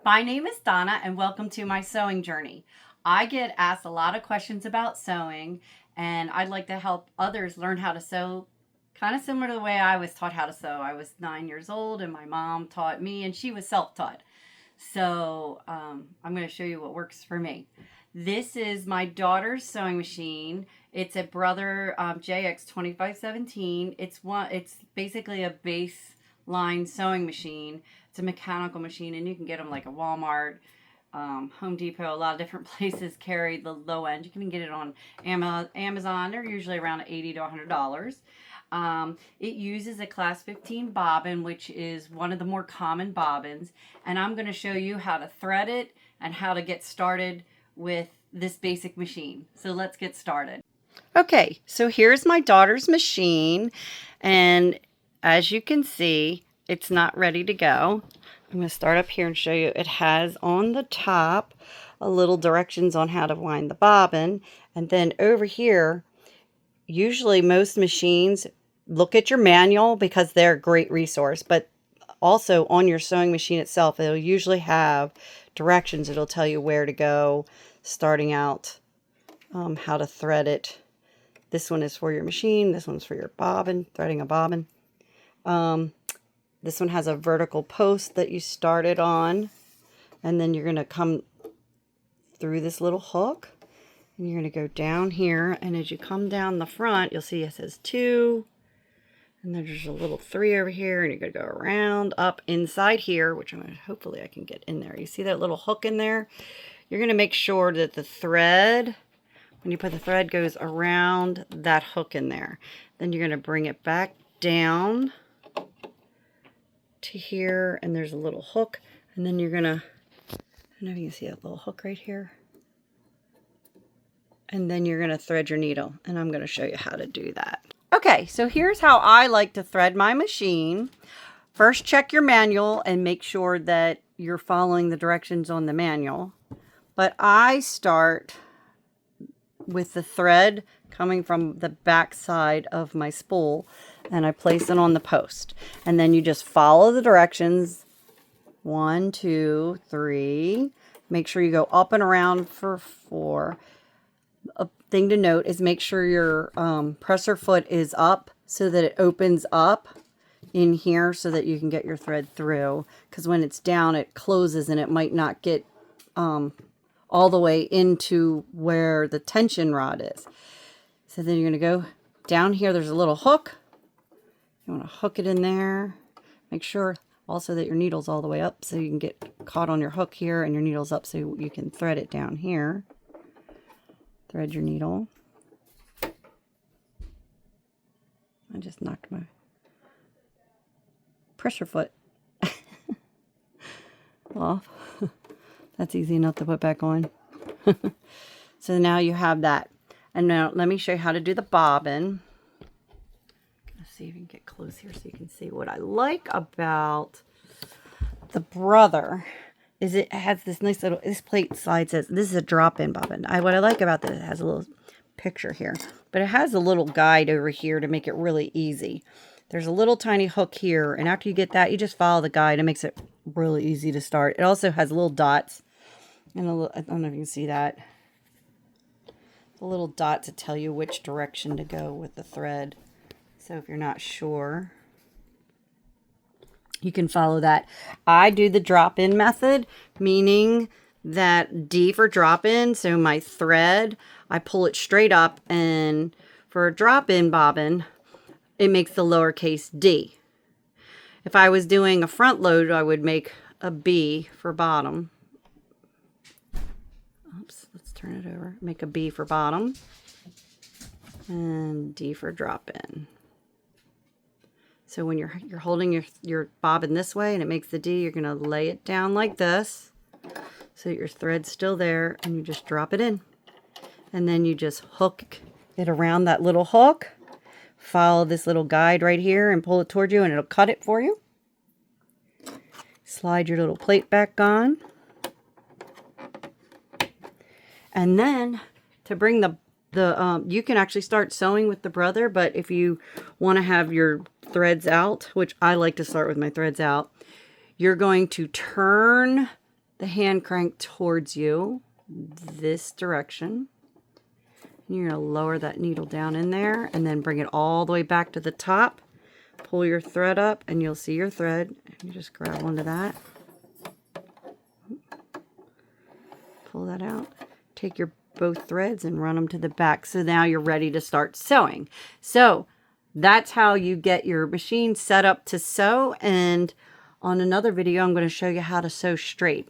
My name is Donna and welcome to my sewing journey. I get asked a lot of questions about sewing and I'd like to help others learn how to sew kind of similar to the way I was taught how to sew. I was 9 years old and my mom taught me and she was self-taught. So I'm going to show you what works for me. This is my daughter's sewing machine. It's a Brother JX2517. It's basically a baseline sewing machine. It's a mechanical machine, and you can get them like a Walmart, Home Depot. A lot of different places carry the low end. You can get it on Amazon. They're usually around $80 to $100. It uses a class 15 bobbin, which is one of the more common bobbins, and I'm going to show you how to thread it and how to get started with this basic machine. So let's get started. Okay, so here's my daughter's machine, and as you can see, it's not ready to go. I'm going to start up here and show you. It has on the top a little directions on how to wind the bobbin, and then over here, usually most machines, look at your manual because they're a great resource, but also on your sewing machine itself, it'll usually have directions. It'll tell you where to go, starting out, how to thread it. This one is for your machine. This one's for your bobbin, threading a bobbin. This one has a vertical post that you started on, and then you're going to come through this little hook, and you're going to go down here, and as you come down the front, you'll see it says 2, and there's a little 3 over here, and you're going to go around, up inside here, which I'm going to, hopefully I can get in there. You see that little hook in there? You're going to make sure that the thread, when you put the thread, goes around that hook in there. Then you're going to bring it back down to here, and there's a little hook, and then you're gonna, I don't know if you can see that little hook right here, and then you're gonna thread your needle, and I'm gonna show you how to do that. Okay, so here's how I like to thread my machine. First, check your manual and make sure that you're following the directions on the manual, but I start with the thread coming from the back side of my spool, and I place it on the post, and then you just follow the directions. 1, 2, 3. Make sure you go up and around for 4. A thing to note is make sure your presser foot is up so that it opens up in here so that you can get your thread through, because when it's down it closes and it might not get all the way into where the tension rod is. So then you're going to go down here. There's a little hook. You want to hook it in there. Make sure also that your needle's all the way up so you can get caught on your hook here, and your needle's up so you can thread it down here. Thread your needle. I just knocked my pressure foot off. That's easy enough to put back on. So now you have that. And now let me show you how to do the bobbin. Let's see if you can get close here so you can see what I like about the Brother is it has this nice little, this plate side says, this is a drop-in bobbin. What I like about this, it has a little picture here, but it has a little guide over here to make it really easy. There's a little tiny hook here, and after you get that, you just follow the guide. It makes it really easy to start. It also has little dots, and a little, I don't know if you can see that. A little dot to tell you which direction to go with the thread. So if you're not sure, you can follow that. I do the drop-in method, meaning that D for drop-in. So my thread, I pull it straight up, and for a drop-in bobbin, it makes the lowercase d. If I was doing a front load, I would make a B for bottom. Oops, let's turn it over. Make a B for bottom, and D for drop-in. So when you're holding your bobbin this way and it makes the D, you're going to lay it down like this so that your thread's still there, and you just drop it in. And then you just hook it around that little hook. Follow this little guide right here and pull it toward you, and it'll cut it for you. Slide your little plate back on. And then to bring you can actually start sewing with the Brother, but if you want to have your threads out, which I like to start with my threads out, you're going to turn the hand crank towards you this direction. You're going to lower that needle down in there and then bring it all the way back to the top. Pull your thread up and you'll see your thread. You just grab onto that. Pull that out. Take your both threads and run them to the back. So now you're ready to start sewing. So that's how you get your machine set up to sew. And on another video, I'm going to show you how to sew straight.